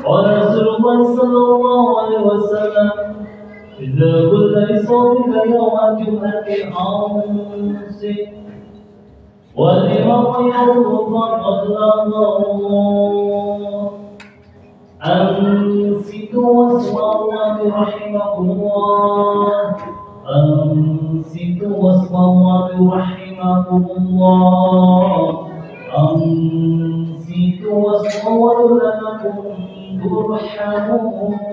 قال رسول الله صلى الله عليه وسلم إذا قلت لصوتك يوم الجمعة أنصت والإمام يوم الله أنصتوا واسمعوا رحمكم الله أنصتوا واسمعوا رحمكم الله أنصتوا واسمعوا لعلكم ترحمون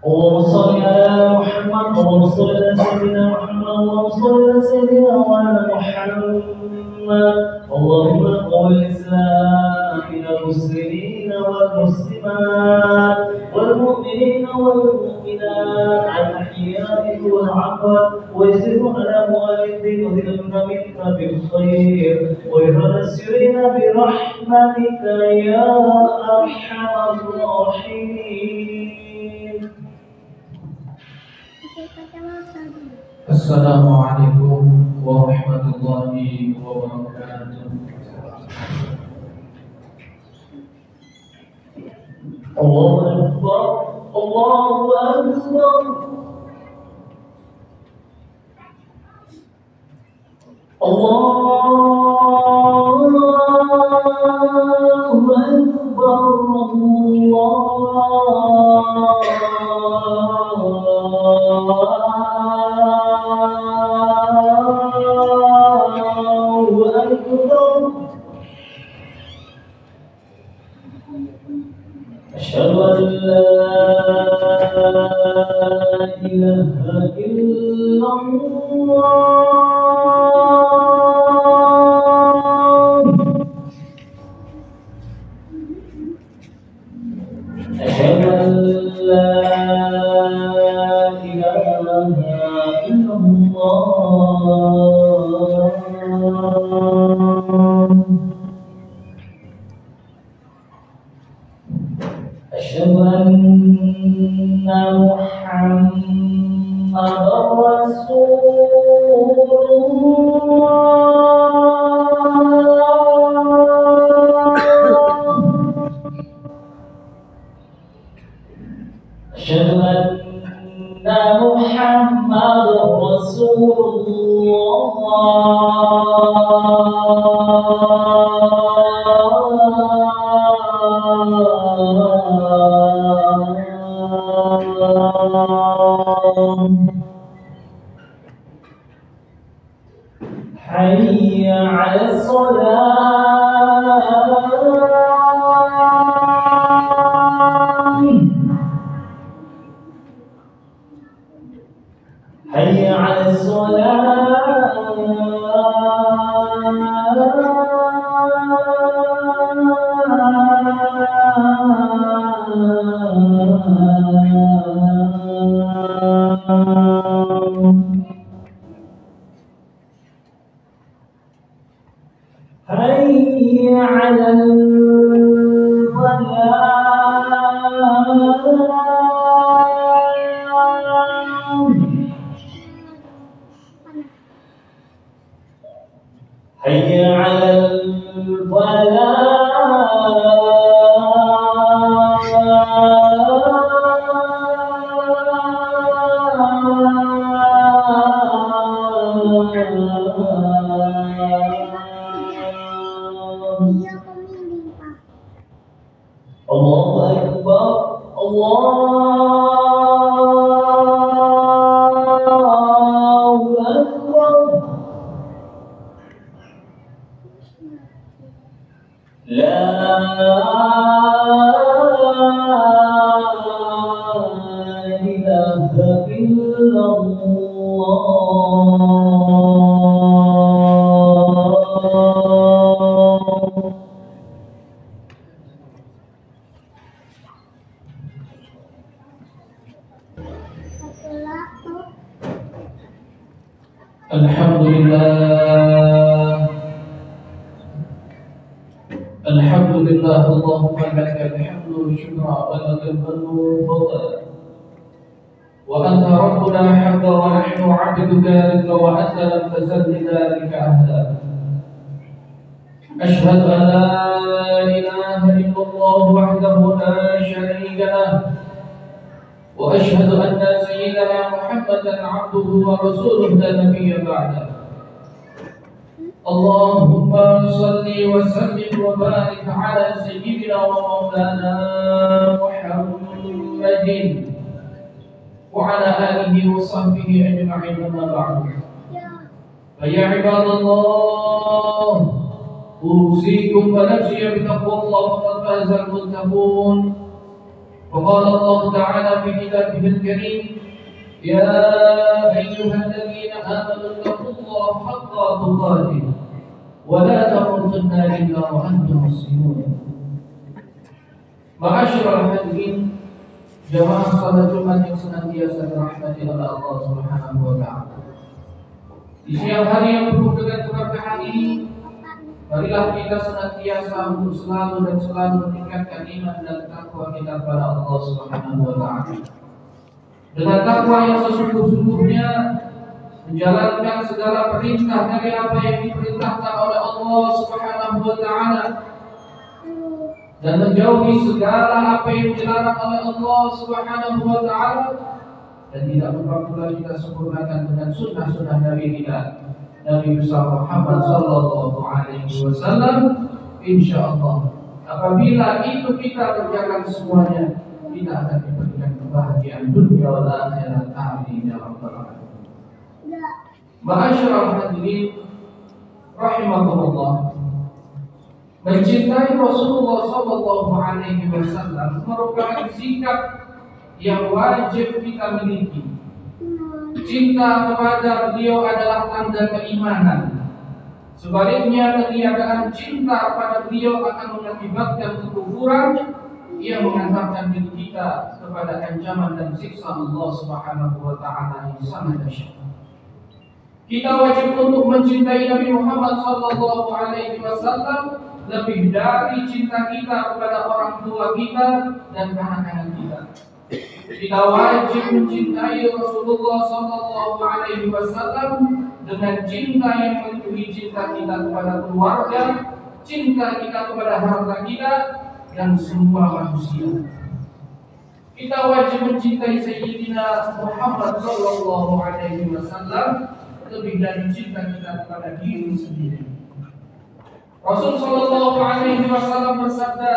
اللهم صل على محمد اللهم صل على سيدنا محمد اللهم صل على سيدنا وعلى محمد اللهم قوم الإسلام المسلمين والمسلمات والمؤمنين والمؤمنات الأحياء والأموات ويسر على أموال الدين وذلنا منك بالخير ويرد السرين برحمتك يا أرحم الراحمين. Assalamualaikum warahmatullahi wabarakatuh. Allahu Akbar, Allahu Akbar. Allahu Akbar. Asyhadu an la ilaha illallah. Asyhadu an la ilaha illallah. Asyhadu anna Muhammadar Rasulullah. Asyhadu anna Muhammadar Rasulullah. Hayya 'alas shalah. Hayya 'alas Hayya 'alal falah. Hayya 'alal Allahu Akbar, Allahu Akbar. La ilaha illallah. Alhamdulillah لله اللهم لك الحمد شكرا ولك الفضل فضلا وأنت ربنا حقا ونحن عبدك لك وأنت لم تزل لذلك أهلا. أشهد أن لا إله إلا الله وحده لا شريك له وأشهد أن سيدنا محمدا عبده ورسوله لا نبي بعده. اللهم صل وسلم وبارك على سيدنا ومولانا محمد وعلى آله وصحبه أجمعين أما بعد. فيا عباد الله أوصيكم ونفسي بتقوى الله فقد فاز المتقون. وقال الله تعالى في كتابه الكريم يا أيها الذين آمنوا اتقوا الله حق تقاته ولا تموتن إلا وأنتم مسلمون. Ma'asyiral hadirin, jamaah salat Jumat yang senantiasa dirahmati oleh Allah Subhanahu wa taala. Di siang hari yang penuh dengan keberkahan ini, marilah kita senantiasa untuk selalu meningkatkan iman dan takwa kita kepada Allah Subhanahu wa taala. Dengan takwa yang sesungguh-sungguhnya menjalankan segala perintah dari apa yang diperintahkan oleh Allah Subhanahu wa taala dan menjauhi segala apa yang dilarang oleh Allah Subhanahu wa taala, dan tidak lupa pula kita sempurnakan dengan sunnah-sunnah Nabi kita Nabi besar Muhammad sallallahu alaihi wasallam. Insyaallah apabila itu kita kerjakan semuanya, kita akan diberikan kebahagiaan dunia wal akhirat. Amin ya rabbal alamin. Ma'asyiral hadirin rahimakumullah, mencintai Rasulullah sallallahu alaihi wasallam merupakan sikap yang wajib kita miliki. Cinta kepada beliau adalah tanda keimanan. Sebaliknya, ketiadaan cinta pada beliau akan mengakibatkan kekufuran yang mengantarkan diri kita kepada ancaman dan siksa Allah Subhanahu wa taala yang sangat dahsyat. Kita wajib untuk mencintai Nabi Muhammad sallallahu alaihi wasallam lebih dari cinta kita kepada orang tua kita dan anak-anak kita. Kita wajib mencintai Rasulullah sallallahu alaihi wasallam dengan cinta yang meliputi cinta kita kepada keluarga, cinta kita kepada harta kita dan semua manusia. Kita wajib mencintai Sayyidina Muhammad sallallahu alaihi wasallam lebih dari cinta kita kepada diri sendiri. Rasul sallallahu alaihi wasallam bersabda,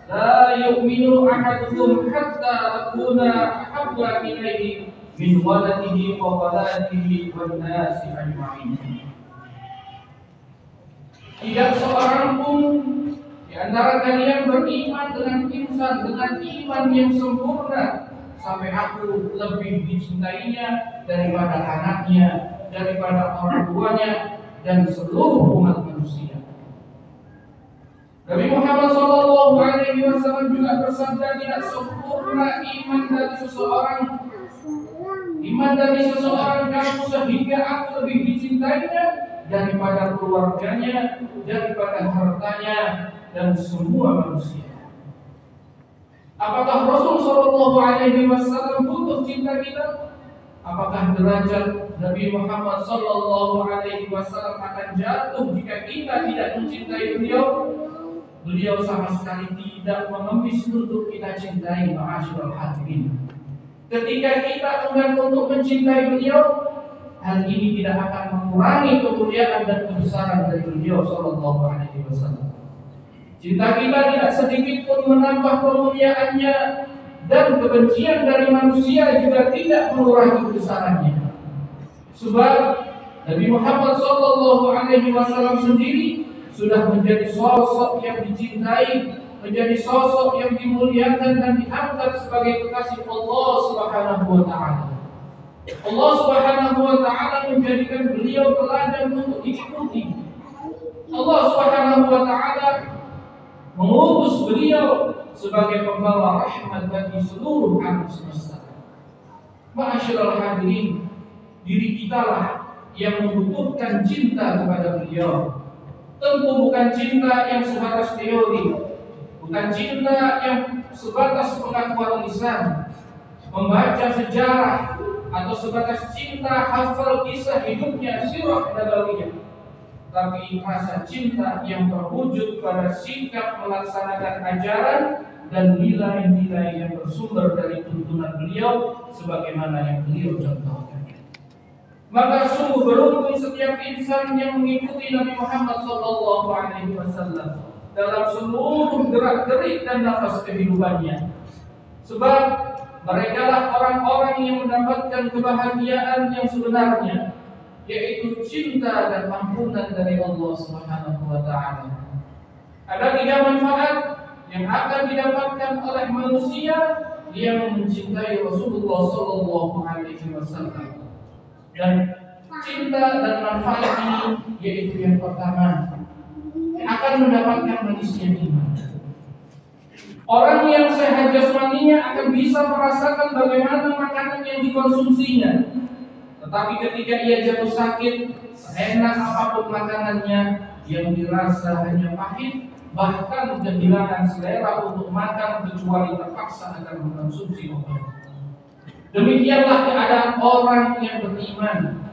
"La yu'minu ahadukum hatta akuna ahabba ilaihi min waladihi wa waladihi wan nasi ajma'in." Tidak seorang pun di antara kalian beriman dengan insan dengan iman yang sempurna sampai aku lebih dicintainya daripada anaknya, daripada orang tuanya dan seluruh umat manusia. Nabi Muhammad sallallahu alaihi wasallam juga bersabda, tidak sempurna iman dari seseorang kamu sehingga aku lebih dicintainya daripada keluarganya, daripada hartanya dan semua manusia. Apakah Rasul sallallahu alaihi wasallam butuh cinta kita? Apakah derajat Nabi Muhammad sallallahu alaihi wasallam akan jatuh jika kita tidak mencintai beliau? Beliau sama sekali tidak mengemis untuk kita cintai. Ma'asyiral hadirin, ketika kita enggan untuk mencintai beliau, hal ini tidak akan mengurangi kemuliaan dan kebesaran dari beliau sallallahu alaihi wasallam. Cinta kita tidak sedikit pun menambah kemuliaannya, dan kebencian dari manusia juga tidak mengurangi kebesarannya. Sebab Nabi Muhammad sallallahu alaihi wasallam sendiri sudah menjadi sosok yang dicintai, menjadi sosok yang dimuliakan dan diangkat sebagai kekasih Allah Subhanahu wa taala. Allah Subhanahu wa taala menjadikan beliau teladan untuk diikuti. Allah Subhanahu wa taala mengutus beliau sebagai pembawa rahmat bagi seluruh alam semesta. Ma'asyiral hadirin, diri kitalah yang membutuhkan cinta kepada beliau. Tentu bukan cinta yang sebatas teori, bukan cinta yang sebatas pengakuan lisan, membaca sejarah, atau sebatas cinta hafal kisah hidupnya sirah nabawiyah, tapi rasa cinta yang terwujud pada sikap melaksanakan ajaran dan nilai-nilai yang bersumber dari tuntunan beliau sebagaimana yang beliau contohkan. Maka sungguh beruntung setiap insan yang mengikuti Nabi Muhammad SAW dalam seluruh gerak-gerik dan nafas kehidupannya. Sebab mereka lah orang-orang yang mendapatkan kebahagiaan yang sebenarnya, yaitu cinta dan ampunan dari Allah Subhanahu wa taala. Ada 3 manfaat yang akan didapatkan oleh manusia yang mencintai Rasulullah sallallahu alaihi wasallam. Dan cinta dan manfaat ini yaitu yang pertama, akan mendapatkan manisnya iman. Orang yang sehat jasmaninya akan bisa merasakan bagaimana makanan yang dikonsumsinya. Tetapi ketika ia jatuh sakit, seenak apapun makanannya, yang dirasa hanya pahit, bahkan kehilangan selera untuk makan kecuali terpaksa akan mengkonsumsi obat. Demikianlah keadaan orang yang beriman.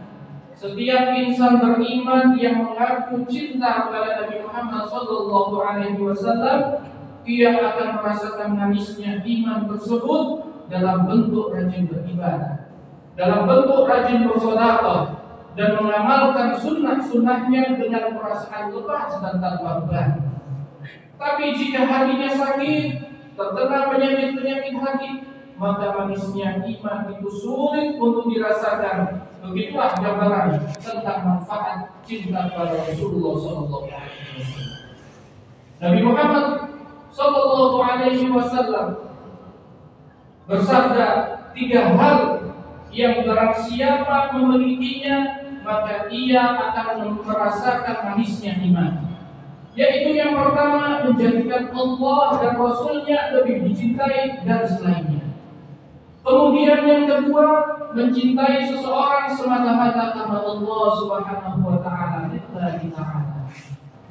Setiap insan beriman yang mengaku cinta kepada Nabi Muhammad SAW, ia akan merasakan manisnya iman tersebut dalam bentuk rajin beribadah, dalam bentuk rajin bersedekah, dan mengamalkan sunnah-sunnahnya dengan perasaan lepas dan tanpa beban. Tapi jika hatinya sakit, terkena penyakit-penyakit hati, maka manisnya iman itu sulit untuk dirasakan. Begitulah gambaran tentang manfaat cinta kepada Rasulullah SAW. Nabi Muhammad SAW bersabda 3 hal yang barang siapa memilikinya, maka ia akan merasakan manisnya iman. Yaitu yang pertama, menjadikan Allah dan Rasulnya lebih dicintai dari selainnya. Kemudian yang kedua, mencintai seseorang semata-mata karena Allah Subhanahu wa taala.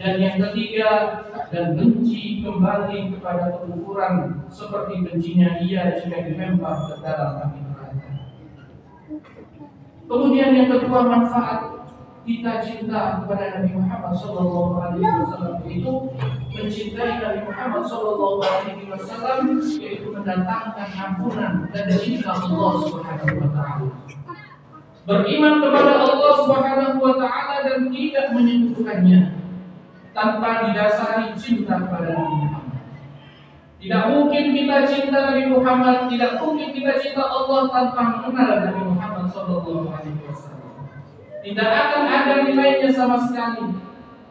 Dan yang ketiga, dan benci kembali kepada kekufuran seperti bencinya ia jika dilempar ke dalam api neraka. Kemudian yang kedua, manfaat kita cinta kepada Nabi Muhammad SAW itu mencintai Nabi Muhammad SAW, yaitu mendatangkan ampunan dan cinta Allah Subhanahu wa taala. Beriman kepada Allah Subhanahu wa taala dan tidak menyekutukannya tanpa didasari cinta kepada Nabi Muhammad. Tidak mungkin kita cinta Nabi Muhammad, tidak mungkin kita cinta Allah tanpa mengenal Nabi Muhammad SAW. Tidak akan ada nilainya sama sekali.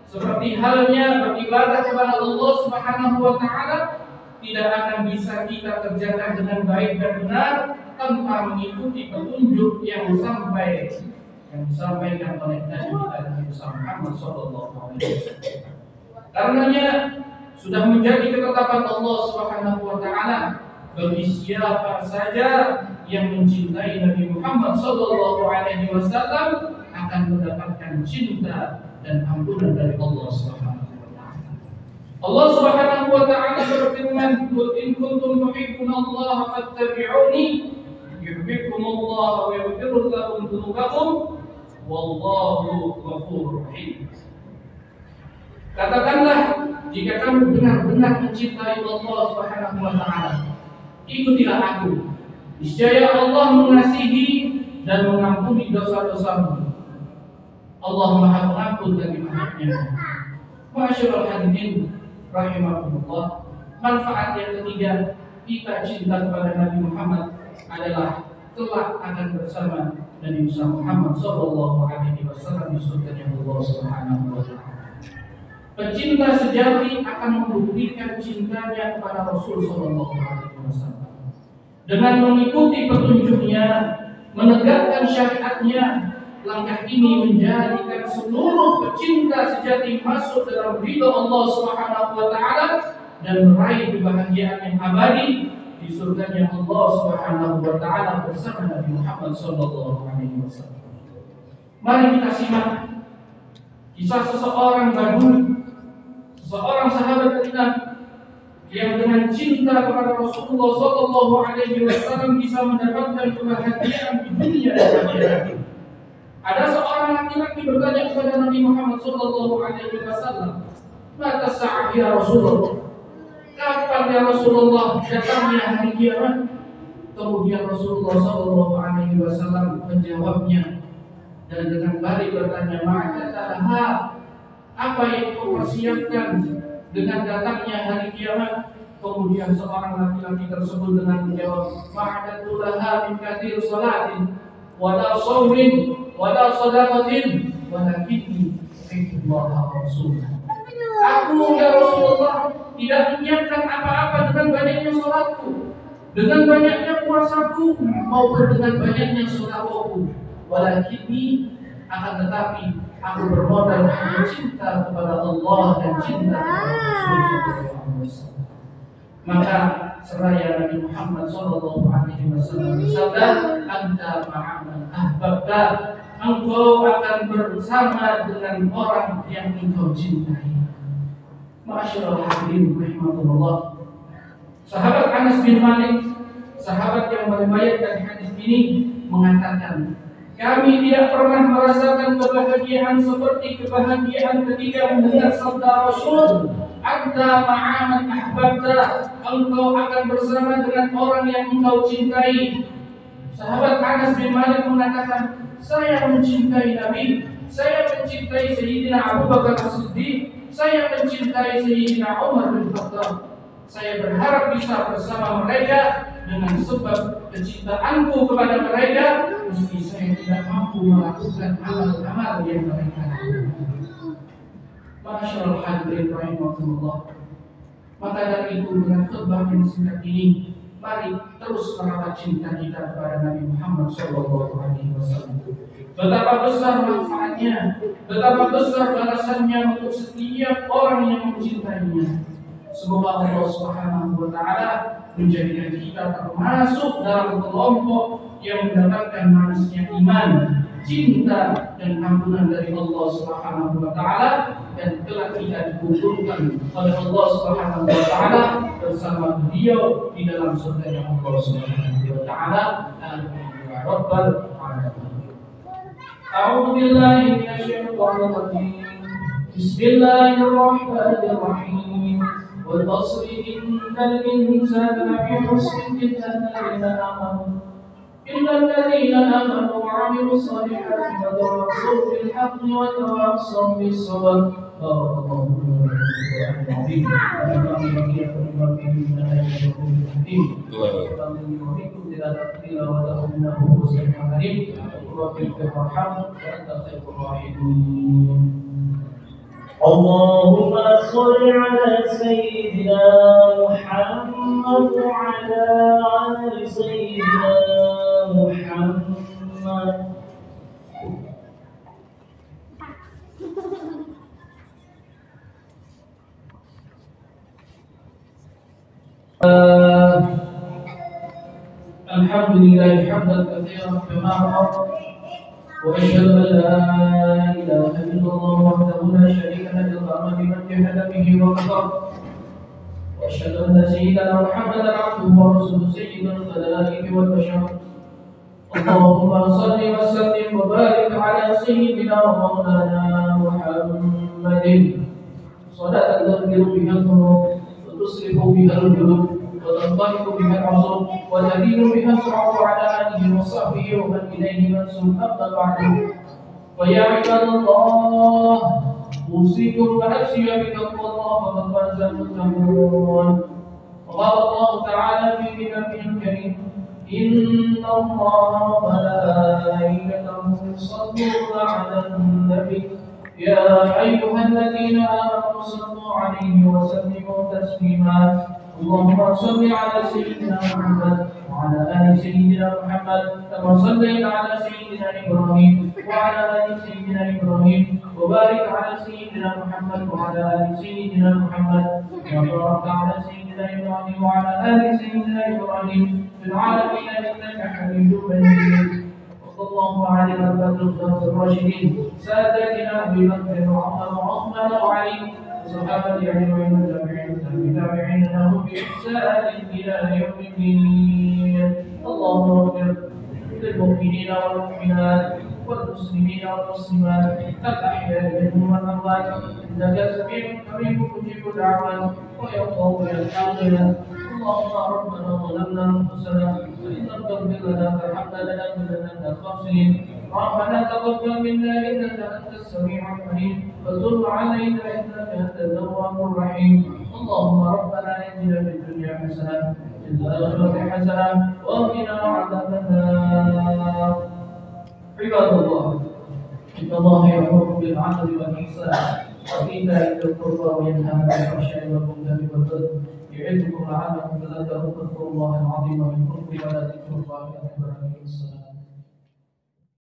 Seperti halnya beribadah kepada Allah Subhanahu wa taala, tidak akan bisa kita kerjakan dengan baik dan benar tanpa mengikuti petunjuk yang disampaikan oleh Nabi kita Muhammad sallallahu alaihi wasallam. Karenanya sudah menjadi ketetapan Allah Subhanahu wa taala bagi siapa saja yang mencintai Nabi Muhammad sallallahu alaihi wasallam akan mendapatkan cinta dan ampunan dari Allah Subhanahu wa taala. Allah Subhanahu wa taala berfirman, "Qul in kuntum tuhibbunallaha fattabi'uni yuhibbukumullah wa yaghfir lakum dzunubakum wallahu ghafurur rahim." Katakanlah, jika kamu benar-benar mencintai Allah Subhanahu wa taala, ikutilah aku. Niscaya Allah mengasihi dan mengampuni dosa-dosamu. Allah Maha Pengampun lagi Maha Penyayang. Masyaallah hadirin rahimakumullah. Manfaat yang ketiga kita cinta kepada Nabi Muhammad adalah kelak akan bersama Nabi Muhammad sallallahu alaihi wasallam di surganya Allah Subhanahu wa taala. Pecinta sejati akan membuktikan cintanya kepada Rasul sallallahu alaihi wasallam dengan mengikuti petunjuknya, menegakkan syariatnya. Langkah ini menjadikan seluruh pecinta sejati masuk dalam ridha Allah Subhanahu wa taala dan meraih kebahagiaan yang abadi di surganya Allah Subhanahu wa taala bersama Nabi Muhammad sallallahu alaihi wasallam. Mari kita simak kisah seseorang badui, seseorang sahabat Nabi yang dengan cinta kepada Rasulullah Sallallahu Alaihi Wasallam bisa mendapatkan kebahagiaan di dunia dan akhirat. Ada seorang laki-laki bertanya kepada Nabi Muhammad Sallallahu Alaihi Wasallam, "Mata sa'ah ya Rasulullah?" Kapan ya Rasulullah datangnya hari kiamat? Kemudian Rasulullah Sallallahu Alaihi Wasallam menjawabnya dan dengan balik bertanya, "Ma'atalaha?" Apa yang kau persiapkan dengan datangnya hari kiamat? Kemudian seorang laki-laki tersebut dengan menjawab, "Ma'adatulaha min kathir salatin wala shawmin wala sadaqatin walakinni uhibbullah wa rasulah." Aku ya Rasulullah tidak menyiapkan apa-apa dengan banyaknya salatku, dengan banyaknya puasaku, maupun dengan banyaknya sedekahku. Walakinni, akan tetapi aku bermodal hanya cinta kepada Allah dan cinta kepada Rasul. Maka seraya Nabi Muhammad Sallallahu Alaihi Wasallam bersabda, "Anta ma'aman ahbabta." Engkau akan bersama dengan orang yang engkau cintai. Ma'asyiral hadirin rahimakumullah. Sahabat Anas bin Malik, sahabat yang meriwayatkan hadis ini, mengatakan, kami tidak pernah merasakan kebahagiaan seperti kebahagiaan ketika mendengar sabda Rasul, "Anta ma'aman ahbabta." Engkau akan bersama dengan orang yang engkau cintai. Sahabat Anas bin Malik mengatakan, saya mencintai Nabi, saya mencintai Sayyidina Abu Bakar As-Siddiq, saya mencintai Sayyidina Umar bin Khattab. Saya berharap bisa bersama mereka dengan sebab kecintaanku kepada mereka, meski saya tidak mampu melakukan amal-amal yang mereka lakukan. Masyaallah hadirin rahimakumullah. Maka dari itu dengan khutbah yang singkat ini, mari terus merawat cinta kita kepada Nabi Muhammad SAW. Betapa besar manfaatnya, betapa besar balasannya untuk setiap orang yang mencintainya. Semoga Allah Subhanahu wa Ta'ala menjadikan kita termasuk dalam kelompok yang mendapatkan manisnya iman, cinta dan ampunan dari Allah Subhanahu wa Ta'ala, dan kelak kita dikumpulkan oleh Allah Subhanahu wa Ta'ala bersama beliau di dalam surga Allah Subhanahu wa Ta'ala. Amin ya rabbal alamin. A'udzu billahi minasyaitonir rajim. Bismillahirrahmanirrahim. Wal 'asri innal insana lafi khusr إلا الذين آمنوا وعملوا الصالحات وتواصوا بالحق وتواصوا بالصبر. بارك الله فيكم ونفعني وإياكم بما فيه من الآيات والذكر الحكيم. وأمني وبكم إلى تقدير ولهم إنه هو السميع العليم. رب اغفر وارحم وأنت خير الراحمين. اللهم صل على سيدنا محمد وعلى آل سيدنا محمد. الحمد لله حمدا كثيرا كما أمر، وأشهد أن لا إله إلا الله وحده لا شريك له الأمر بمن جحد به وكفر، وأشهد أن سيدنا محمدا عبده ورسوله سيد الخلائق والبشر. اللهم صل وسلم وبارك على سيدنا ومولانا محمد صلاة تغفر بها الذنوب وتصرف بها القلوب وتنطلق بها العصر وتدين بها الصعب على آله وصحبه ومن إليه منسوب. أما بعد، فيا عباد الله، أوصيكم ونفسي بتقوى الله فقد فاز المتقون. وقال الله تعالى في كتابه الكريم: إن الله وملائكته يصلون على النبي يا أيها الذين آمنوا صلوا عليه وسلموا تسليما. اللهم صل على سيدنا محمد وعلى آل سيدنا محمد كما صليت على سيدنا إبراهيم وعلى آل سيدنا إبراهيم، وبارك على سيدنا محمد وعلى آل سيدنا محمد كما باركت على سيدنا إبراهيم وعلى آل سيدنا إبراهيم في العالمين إنك حميد مجيد. وصلى الله على الخلفاء الراشدين سادتنا أبي بكر وعمر وعثمان وعلي الصحابة أجمعين والتابعين لهم بإحسان إلى يوم الدين. اللهم اغفر للمؤمنين والمؤمنات والمسلمين والمسلمات الأحياء منهم والأموات إنك سميع قريب مجيب الدعوات ويقوم بالحاضرة. اللهم ربنا ظلمنا أنفسنا وإن لم تغفر لنا وترحمنا لنكونن من الخاسرين. ربنا تقبل منا إنك أنت السميع العليم وتب علينا إنك أنت التواب الرحيم. اللهم ربنا آتنا في الدنيا حسنة وفي الآخرة حسنة وقنا عذاب النار. عباد الله، إن الله يأمر بالعدل والإحسان وإيتاء ذي القربى وينهى عن الفحشاء والمنكر والبغي يعظكم لعلكم تذكرون. اذكروا الله العظيم يذكركم ولا ذكر الله أكبر. عليه الصلاة